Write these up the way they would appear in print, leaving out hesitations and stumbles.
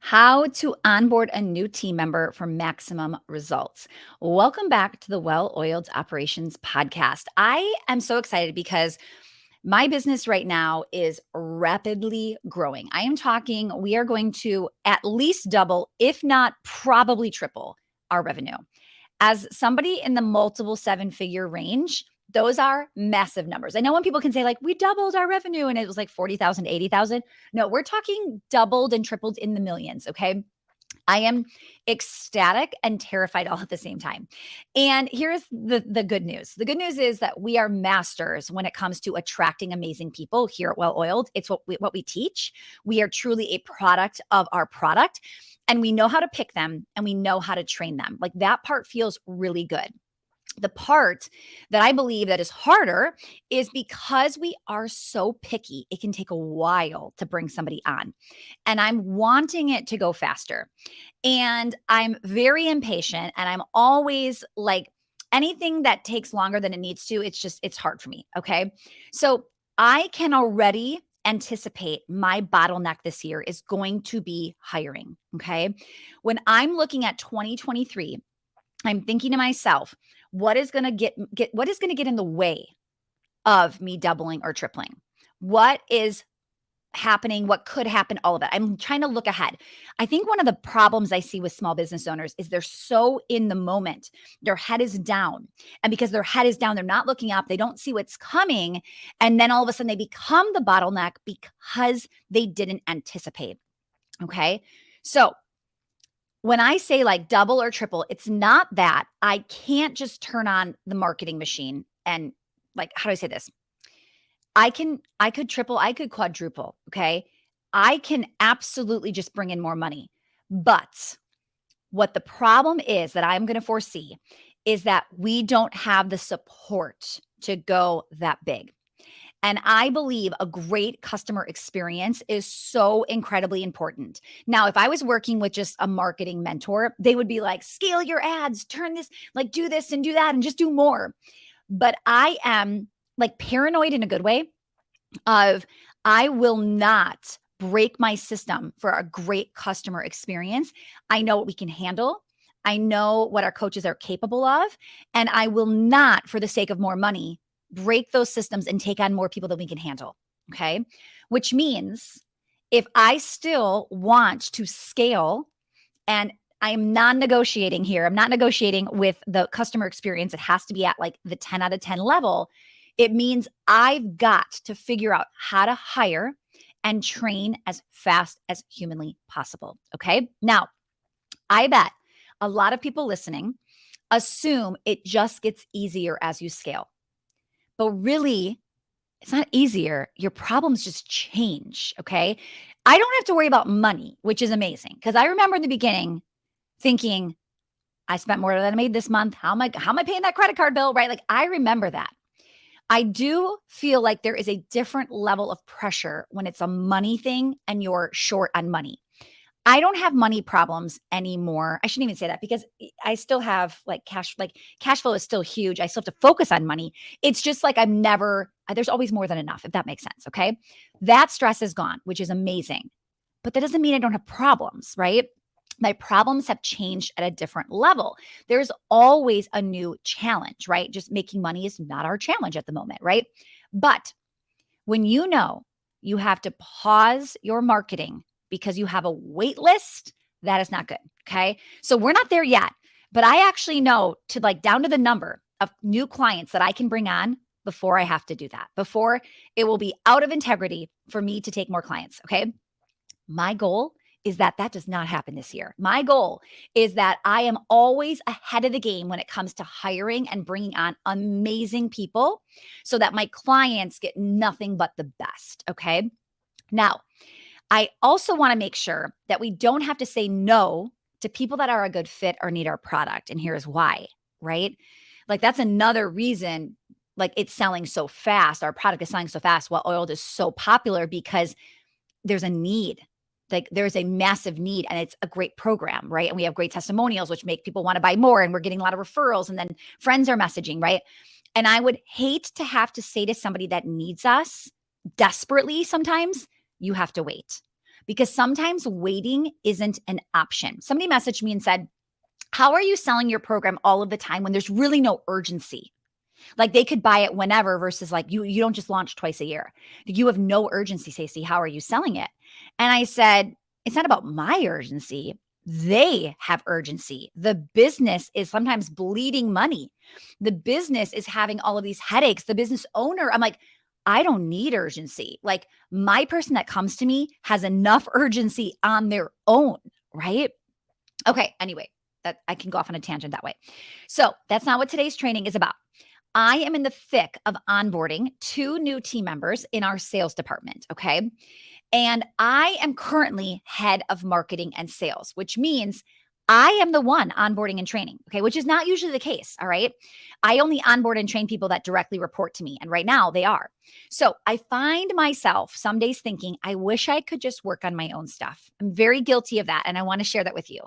How to onboard a new team member for maximum results. Welcome back to the Well Oiled Operations podcast. I am so excited because my business right now is rapidly growing. I am talking, we are going to at least double, if not probably triple our revenue. As somebody in the multiple seven-figure range, those are massive numbers. I know when people can say, like, we doubled our revenue and it was like 40,000, 80,000. No, we're talking doubled and tripled in the millions. Okay. I am ecstatic and terrified all at the same time. And here's the good news. The good news is that we are masters when it comes to attracting amazing people here at Well Oiled. It's what we teach. We are truly a product of our product, and we know how to pick them and we know how to train them. Like, that part feels really good. The part that I believe that is harder is because we are so picky, it can take a while to bring somebody on. And I'm wanting it to go faster. And I'm very impatient, and I'm always like, anything that takes longer than it needs to, it's hard for me. Okay. So I can already anticipate my bottleneck this year is going to be hiring. Okay. When I'm looking at 2023, I'm thinking to myself, what is going to get in the way of me doubling or tripling? What is happening? What could happen? All of it. I'm trying to look ahead. I think one of the problems I see with small business owners is they're so in the moment. Their head is down. And because their head is down, they're not looking up. They don't see what's coming. And then all of a sudden they become the bottleneck because they didn't anticipate. Okay. So when I say like double or triple, it's not that I can't just turn on the marketing machine and, like, how do I say this? I could triple, I could quadruple, okay? I can absolutely just bring in more money. But what the problem is that I'm going to foresee is that we don't have the support to go that big. And I believe a great customer experience is so incredibly important. Now, if I was working with just a marketing mentor, they would be like, scale your ads, turn this, like, do this and do that and just do more. But I am like paranoid in a good way of, I will not break my system for a great customer experience. I know what we can handle. I know what our coaches are capable of. And I will not, for the sake of more money, break those systems and take on more people than we can handle. Okay. Which means if I still want to scale, and I am non-negotiating here, I'm not negotiating with the customer experience, it has to be at like the 10 out of 10 level. It means I've got to figure out how to hire and train as fast as humanly possible. Okay. Now, I bet a lot of people listening assume it just gets easier as you scale. But really, it's not easier. Your problems just change. Okay. I don't have to worry about money, which is amazing. Because I remember in the beginning thinking, I spent more than I made this month. How am I paying that credit card bill? Right. Like, I remember that. I do feel like there is a different level of pressure when it's a money thing and you're short on money. I don't have money problems anymore. I shouldn't even say that, because I still have like cash flow is still huge. I still have to focus on money. It's just like there's always more than enough, if that makes sense. Okay. That stress is gone, which is amazing. But that doesn't mean I don't have problems, right? My problems have changed at a different level. There's always a new challenge, right? Just making money is not our challenge at the moment, right? But when you know you have to pause your marketing because you have a wait list, that is not good. Okay. So we're not there yet, but I actually know to, like, down to the number of new clients that I can bring on before I have to do that, before it will be out of integrity for me to take more clients. Okay. My goal is that does not happen this year. My goal is that I am always ahead of the game when it comes to hiring and bringing on amazing people so that my clients get nothing but the best. Okay. Now, I also want to make sure that we don't have to say no to people that are a good fit or need our product. And here's why, right? Like, that's another reason, like, it's selling so fast. Our product is selling so fast. Well Oiled is so popular because there's a need. Like, there's a massive need, and it's a great program, right? And we have great testimonials, which make people want to buy more. And we're getting a lot of referrals, and then friends are messaging, right? And I would hate to have to say to somebody that needs us desperately sometimes, you have to wait. because sometimes waiting isn't an option. Somebody messaged me and said, how are you selling your program all of the time when there's really no urgency? Like they could buy it whenever versus like you don't just launch twice a year. You have no urgency, Stacy. How are you selling it? And I said, it's not about my urgency. They have urgency. The business is sometimes bleeding money. The business is having all of these headaches. The business owner, I'm like, I don't need urgency. Like my person that comes to me has enough urgency on their own, right? Okay, anyway, that I can go off on a tangent that way. So that's not what today's training is about. I am in the thick of onboarding 2 new team members in our sales department. Okay. And I am currently head of marketing and sales, which means I am the one onboarding and training. Okay. Which is not usually the case. All right. I only onboard and train people that directly report to me. And right now they are. So I find myself some days thinking, I wish I could just work on my own stuff. I'm very guilty of that. And I want to share that with you.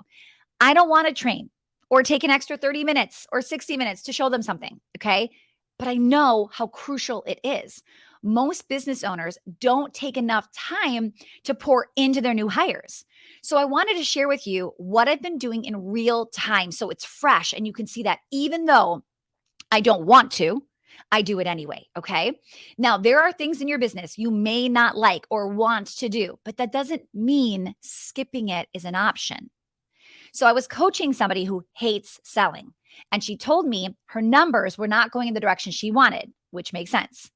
I don't want to train or take an extra 30 minutes or 60 minutes to show them something. Okay. But I know how crucial it is. Most business owners don't take enough time to pour into their new hires. So I wanted to share with you what I've been doing in real time so it's fresh and you can see that even though I don't want to, I do it anyway. Okay. Now, there are things in your business you may not like or want to do, but that doesn't mean skipping it is an option. So I was coaching somebody who hates selling, and she told me her numbers were not going in the direction she wanted, which makes sense.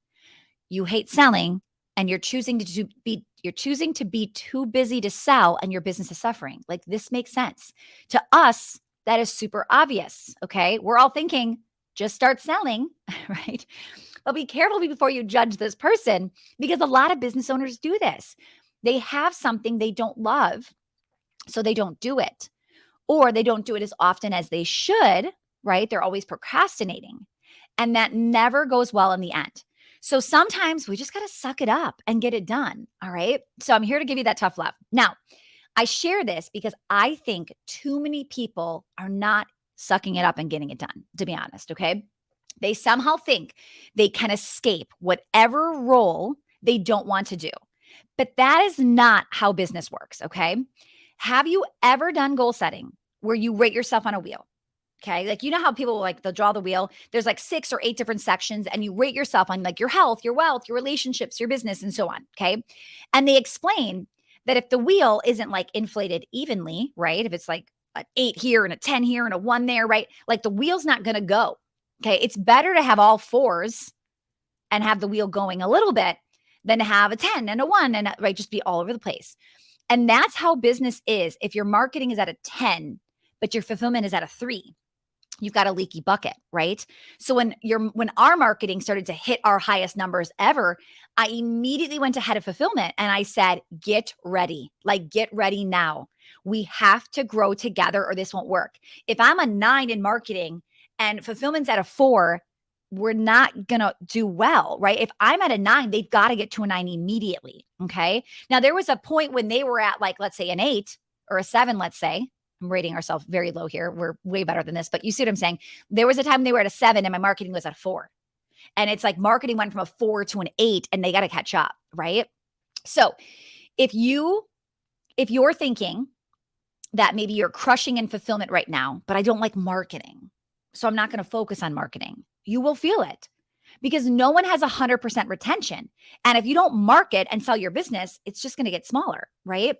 You hate selling and you're choosing to be too busy to sell and your business is suffering. Like this makes sense. To us, that is super obvious. Okay. We're all thinking, just start selling, right? But be careful before you judge this person because a lot of business owners do this. They have something they don't love, so they don't do it. Or they don't do it as often as they should, right? They're always procrastinating. And that never goes well in the end. So sometimes we just got to suck it up and get it done. All right. So I'm here to give you that tough love. Now, I share this because I think too many people are not sucking it up and getting it done, to be honest. Okay. They somehow think they can escape whatever role they don't want to do. But that is not how business works. Okay. Have you ever done goal setting where you rate yourself on a wheel? Okay. Like, you know how people like, they'll draw the wheel. There's like 6 or 8 different sections and you rate yourself on like your health, your wealth, your relationships, your business, and so on. Okay. And they explain that if the wheel isn't like inflated evenly, right? If it's like an 8 here and a 10 here and a 1 there, right? Like the wheel's not going to go. Okay. It's better to have all 4s and have the wheel going a little bit than to have a 10 and a 1 and right, just be all over the place. And that's how business is. If your marketing is at a 10, but your fulfillment is at a 3, you've got a leaky bucket, right? So when our marketing started to hit our highest numbers ever, I immediately went to head of fulfillment and I said, get ready, like get ready now. We have to grow together or this won't work. If I'm a 9 in marketing and fulfillment's at a 4, we're not going to do well, right? If I'm at a 9, they've got to get to a 9 immediately. Okay. Now there was a point when they were at like, let's say an 8 or a 7, let's say. I'm rating ourselves very low here. We're way better than this, but you see what I'm saying? There was a time they were at a 7 and my marketing was at a 4. And it's like marketing went from a 4 to an 8 and they got to catch up, right? So if you're thinking that maybe you're crushing in fulfillment right now, but I don't like marketing, so I'm not going to focus on marketing, you will feel it because no one has 100% retention. And if you don't market and sell your business, it's just going to get smaller, right?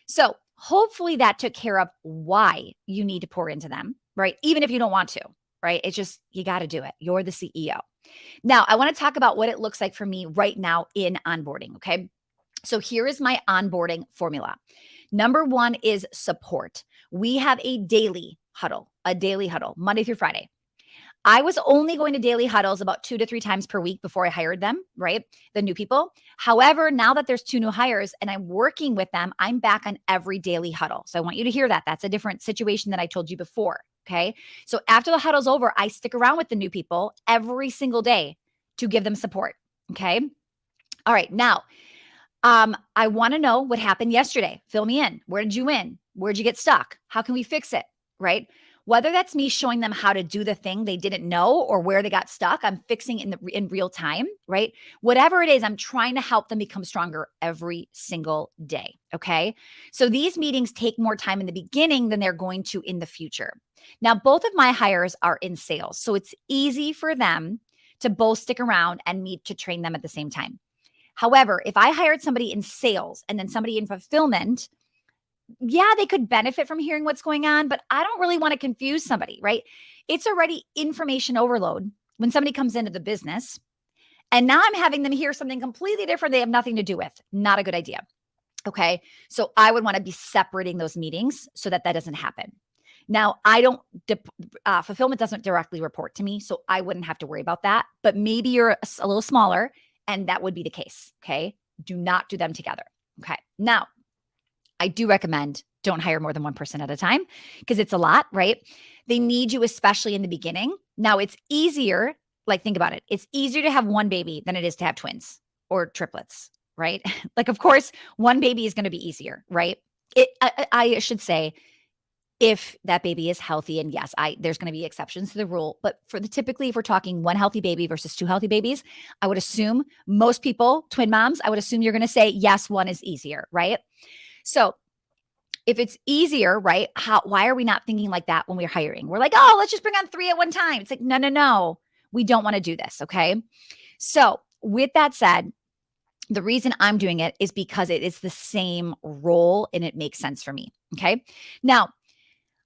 So hopefully that took care of why you need to pour into them, right? Even if you don't want to, right? It's just, you got to do it. You're the CEO. Now, I want to talk about what it looks like for me right now in onboarding. Okay. So here is my onboarding formula. Number 1 is support. We have a daily huddle, Monday through Friday. I was only going to daily huddles about 2 to 3 times per week before I hired them, right? The new people. However, now that there's 2 new hires and I'm working with them, I'm back on every daily huddle. So I want you to hear that. That's a different situation than I told you before. Okay. So after the huddle's over, I stick around with the new people every single day to give them support. Okay. All right. Now, I want to know what happened yesterday. Fill me in. Where did you win? Where'd you get stuck? How can we fix it? Right? Whether that's me showing them how to do the thing they didn't know or where they got stuck, I'm fixing in real time, right? Whatever it is, I'm trying to help them become stronger every single day, okay? So these meetings take more time in the beginning than they're going to in the future. Now, both of my hires are in sales, so it's easy for them to both stick around and meet to train them at the same time. However, if I hired somebody in sales and then somebody in fulfillment, yeah, they could benefit from hearing what's going on, but I don't really want to confuse somebody, right? It's already information overload when somebody comes into the business. And now I'm having them hear something completely different they have nothing to do with. Not a good idea. Okay. So I would want to be separating those meetings so that that doesn't happen. Now, I don't, fulfillment doesn't directly report to me, so I wouldn't have to worry about that. But maybe you're a little smaller and that would be the case. Okay. Do not do them together. Okay. Now, I do recommend don't hire more than one person at a time because it's a lot, right? They need you, especially in the beginning. Now, it's easier, like think about it. It's easier to have one baby than it is to have twins or triplets, right? Like, of course, one baby is going to be easier, right? I should say, if that baby is healthy, and yes, there's going to be exceptions to the rule, but typically, if we're talking one healthy baby versus two healthy babies, I would assume most people, twin moms, I would assume you're going to say, yes, one is easier, right? So if it's easier, right? Why are we not thinking like that when we're hiring? We're like, oh, let's just bring on 3 at one time. It's like, no. We don't want to do this. Okay. So with that said, the reason I'm doing it is because it is the same role and it makes sense for me. Okay. Now,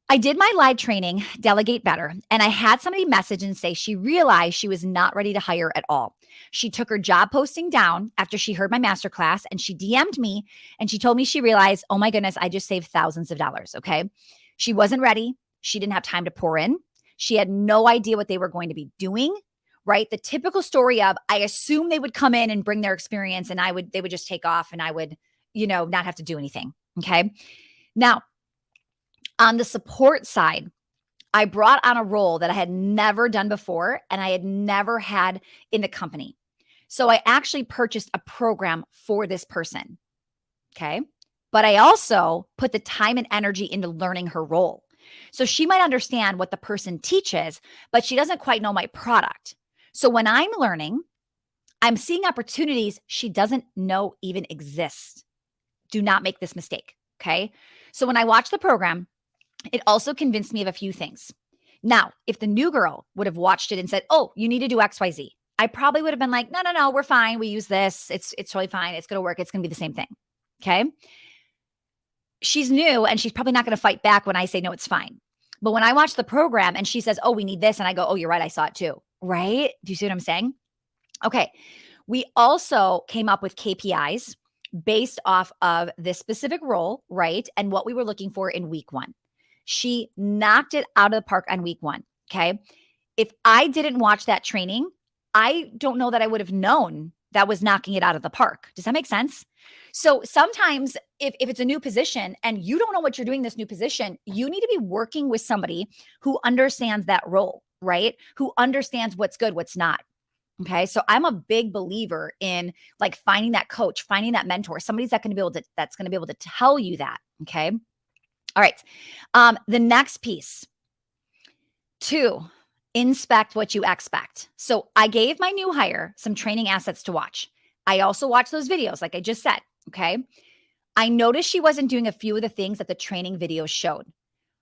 I did my live training, Delegate Better, and I had somebody message and say she realized she was not ready to hire at all. She took her job posting down after she heard my masterclass and she DM'd me and she told me she realized, oh my goodness, I just saved thousands of dollars. Okay. She wasn't ready. She didn't have time to pour in. She had no idea what they were going to be doing, right? The typical story of, I assume they would come in and bring their experience and they would just take off and I would, not have to do anything. Okay. Now, on the support side, I brought on a role that I had never done before and I had never had in the company. So I actually purchased a program for this person. Okay. But I also put the time and energy into learning her role. So she might understand what the person teaches, but she doesn't quite know my product. So when I'm learning, I'm seeing opportunities she doesn't know even exist. Do not make this mistake. Okay. So when I watch the program, it also convinced me of a few things. Now, if the new girl would have watched it and said, oh, you need to do XYZ, I probably would have been like, no, we're fine. We use this. It's totally fine. It's going to work. It's going to be the same thing. Okay. She's new and she's probably not going to fight back when I say, no, it's fine. But when I watch the program and she says, oh, we need this. And I go, oh, you're right. I saw it too. Right. Do you see what I'm saying? Okay. We also came up with KPIs based off of this specific role, right? And what we were looking for in week 1. She knocked it out of the park on week 1. Okay. If I didn't watch that training, I don't know that I would have known that was knocking it out of the park. Does that make sense? So sometimes if it's a new position and you don't know what you're doing this new position, you need to be working with somebody who understands that role, right? Who understands what's good, what's not. Okay. So I'm a big believer in like finding that coach, finding that mentor, somebody's that's going to be able to tell you that. Okay. All right. The next piece, 2, inspect what you expect. So I gave my new hire some training assets to watch. I also watched those videos, like I just said. Okay. I noticed she wasn't doing a few of the things that the training videos showed.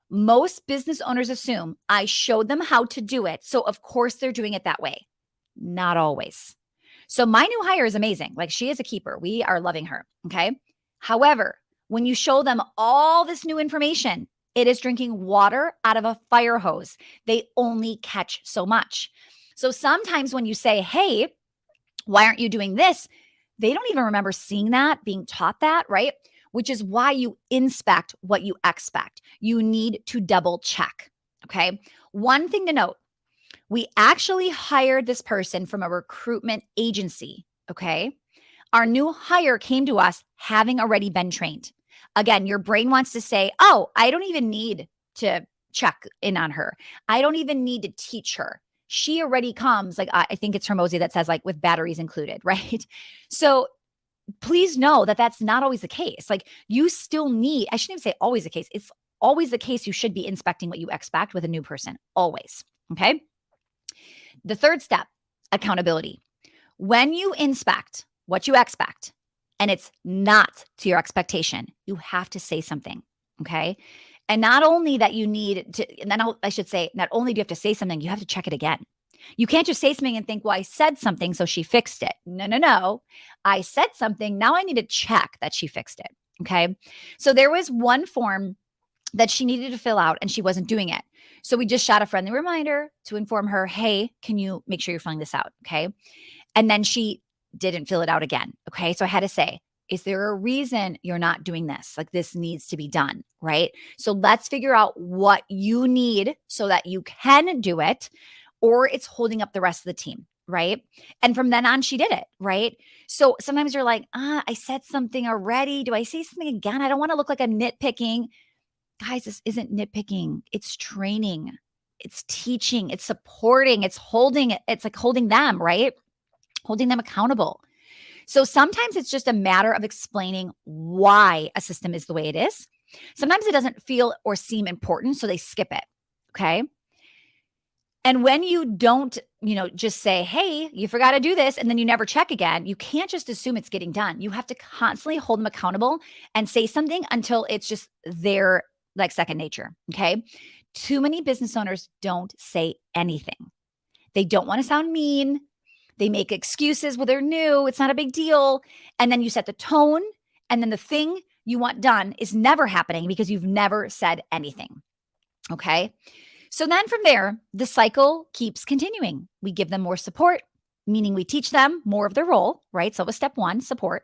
Most business owners assume I showed them how to do it. So of course they're doing it that way. Not always. So my new hire is amazing. Like she is a keeper. We are loving her. Okay. However, when you show them all this new information, it is drinking water out of a fire hose. They only catch so much. So sometimes when you say, hey, why aren't you doing this? They don't even remember seeing that, being taught that, right? Which is why you inspect what you expect. You need to double check. Okay. One thing to note, we actually hired this person from a recruitment agency. Okay. Our new hire came to us having already been trained. Again, your brain wants to say, oh, I don't even need to check in on her. I don't even need to teach her. She already comes, like, I think it's Hermosi that says like with batteries included, right? So please know that that's not always the case. Like you still need, I shouldn't even say always the case. It's always the case. You should be inspecting what you expect with a new person, always. Okay. The third step, accountability. When you inspect what you expect and it's not to your expectation, you have to say something. Okay. And not only that you need to, and then I should say, not only do you have to say something, you have to check it again. You can't just say something and think, well, I said something, so she fixed it. No, no, no. I said something. Now I need to check that she fixed it. Okay. So there was one form that she needed to fill out and she wasn't doing it. So we just shot a friendly reminder to inform her, hey, can you make sure you're filling this out? Okay. And then she didn't fill it out again. Okay. So I had to say, is there a reason you're not doing this? Like this needs to be done, right? So let's figure out what you need so that you can do it, or it's holding up the rest of the team, right? And from then on, she did it, right? So sometimes you're like, I said something already. Do I say something again? I don't want to look like I'm nitpicking. Guys, this isn't nitpicking. It's training. It's teaching. It's supporting. It's holding. It's like holding them, right? Holding them accountable. So sometimes it's just a matter of explaining why a system is the way it is. Sometimes it doesn't feel or seem important, so they skip it. Okay. And when you don't, just say, hey, you forgot to do this, and then you never check again, you can't just assume it's getting done. You have to constantly hold them accountable and say something until it's just their like second nature. Okay. Too many business owners don't say anything. They don't want to sound mean. They make excuses. Well, they're new. It's not a big deal. And then you set the tone. And then the thing you want done is never happening because you've never said anything. Okay. So then from there, the cycle keeps continuing. We give them more support, meaning we teach them more of their role, right? So it was step one, support.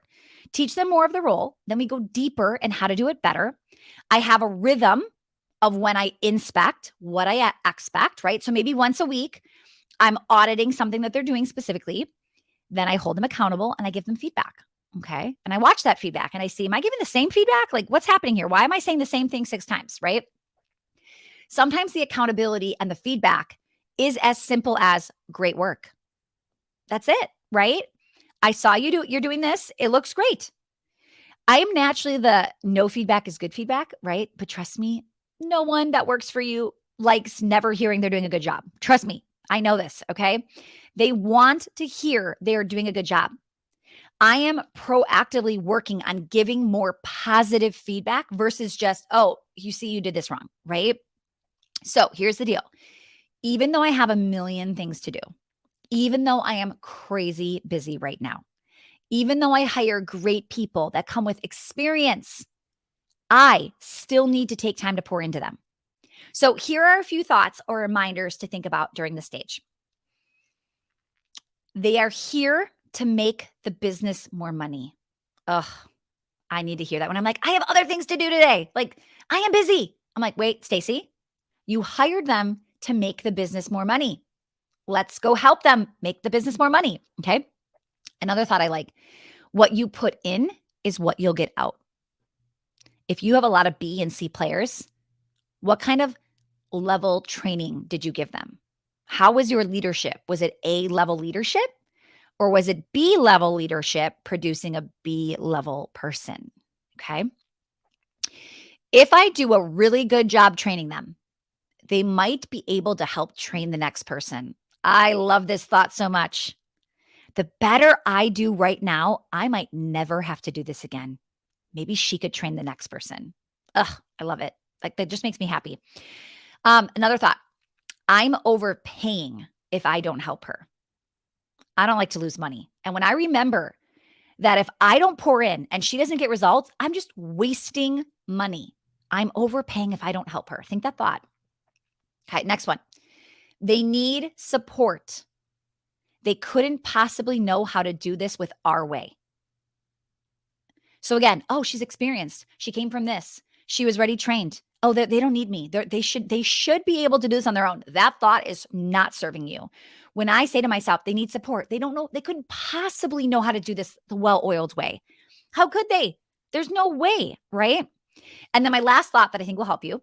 Teach them more of the role. Then we go deeper in how to do it better. I have a rhythm of when I inspect what I expect, right? So maybe once a week, I'm auditing something that they're doing specifically. Then I hold them accountable and I give them feedback. Okay. And I watch that feedback and I see, am I giving the same feedback? Like what's happening here? Why am I saying the same thing 6 times? Right. Sometimes the accountability and the feedback is as simple as great work. That's it. Right. I saw you're doing this. It looks great. I am naturally the no feedback is good feedback. Right. But trust me, no one that works for you likes never hearing they're doing a good job. Trust me. I know this, okay? They want to hear they're doing a good job. I am proactively working on giving more positive feedback versus just, oh, you see, you did this wrong, right? So here's the deal. Even though I have a million things to do, even though I am crazy busy right now, even though I hire great people that come with experience, I still need to take time to pour into them. So here are a few thoughts or reminders to think about during the stage. They are here to make the business more money. Ugh, I need to hear that when I'm like, I have other things to do today. Like, I am busy. I'm like, wait, Stacy, you hired them to make the business more money. Let's go help them make the business more money. Okay. Another thought I like, what you put in is what you'll get out. If you have a lot of B and C players, what kind of level training did you give them? How was your leadership? Was it A level leadership or was it B level leadership producing a B level person? Okay. If I do a really good job training them, they might be able to help train the next person. I love this thought so much. The better I do right now, I might never have to do this again. Maybe she could train the next person. Ugh, I love it. Like that just makes me happy. Another thought, I'm overpaying if I don't help her. I don't like to lose money. And when I remember that if I don't pour in and she doesn't get results, I'm just wasting money. I'm overpaying if I don't help her. Think that thought. Okay, next one. They need support. They couldn't possibly know how to do this with our way. So again, oh, she's experienced. She came from this. She was ready trained. Oh, they don't need me. They should be able to do this on their own. That thought is not serving you. When I say to myself, they need support, they don't know, they couldn't possibly know how to do this the well-oiled way. How could they? There's no way, right? And then my last thought that I think will help you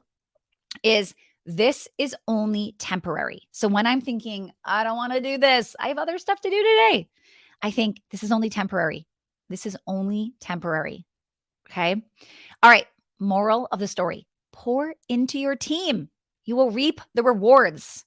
is this is only temporary. So when I'm thinking, I don't want to do this, I have other stuff to do today, I think this is only temporary. This is only temporary. Okay. All right. Moral of the story. pour into your team. You will reap the rewards.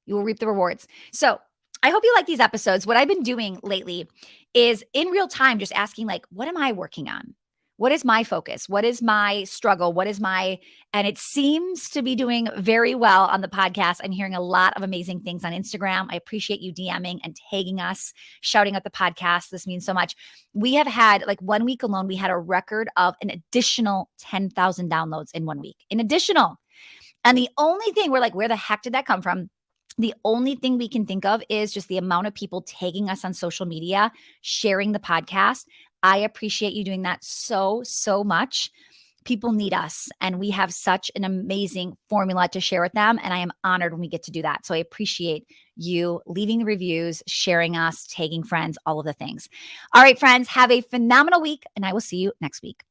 You will reap the rewards. So I hope you like these episodes. What I've been doing lately is in real time, just asking like, what am I working on? What is my focus? What is my struggle? And it seems to be doing very well on the podcast. I'm hearing a lot of amazing things on Instagram. I appreciate you DMing and tagging us, shouting out the podcast. This means so much. We have had like 1 week alone, we had a record of an additional 10,000 downloads in 1 week. And the only thing we're like, where the heck did that come from? The only thing we can think of is just the amount of people tagging us on social media, sharing the podcast. I appreciate you doing that so, so much. People need us, and we have such an amazing formula to share with them. And I am honored when we get to do that. So I appreciate you leaving the reviews, sharing us, tagging friends, all of the things. All right, friends, have a phenomenal week, and I will see you next week.